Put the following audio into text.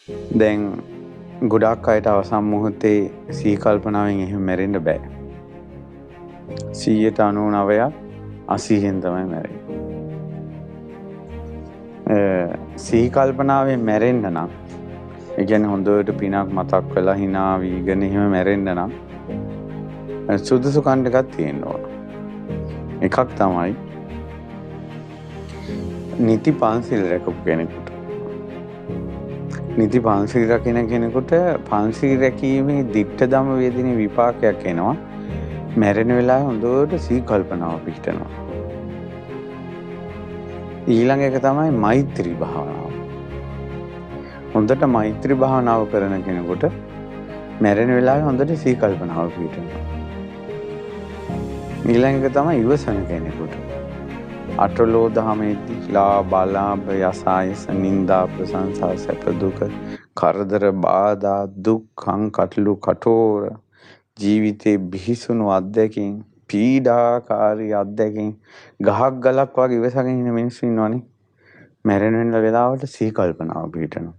දැන් ගොඩක් අයට අවසන් මොහොතේ සිහි කල්පනාවෙන් එහෙම මැරෙන්න බෑ. 99ක් අසීහෙන් තමයි මැරෙන්නේ. සිහි කල්පනාවෙන් මැරෙන්න නම් ඒ කියන්නේ හොඳට පිනක් මතක් වෙලා hina වීගෙන එහෙම මැරෙන්න නම් සුදුසු කන් එකක් තියෙන්න ඕන. එකක් තමයි නිති පන්සිල් රැකපු කෙනෙකුට. නිති පන්සිල් රකින්න කෙනෙකුට පන්සිල් රැකීමේ දිට්ඨ ධම්ම වේදිනේ විපාකයක් එනවා. මැරෙන වෙලාවේ හොඳට සිහි කල්පනාව පිහිටනවා. ඊළඟ එක තමයි මෛත්‍රී භාවනාව. හොඳට මෛත්‍රී භාවනාව කරන කෙනෙකුට මැරෙන වෙලාවේ හොඳට සිහි කල්පනාව පිහිටනවා. ඊළඟ එක තමයි ඉවසන කෙනෙකුට. අටලෝ දහමේදී ලාභ යසායස නින්දා ප්‍රශංසා සැප දුක කරදර බාධා දුක්ඛං කටළු කටෝර ජීවිතේ බිහිසුණු අත්දැකීම් පීඩාකාරී අත්දැකීම් ගහක් ගලක් වගේ ඉවසගෙන ඉන්න මිනිස්සු ඉන්නවනේ. මැරෙන වෙලාවට සිහි කල්පනාව පිහිටනවා.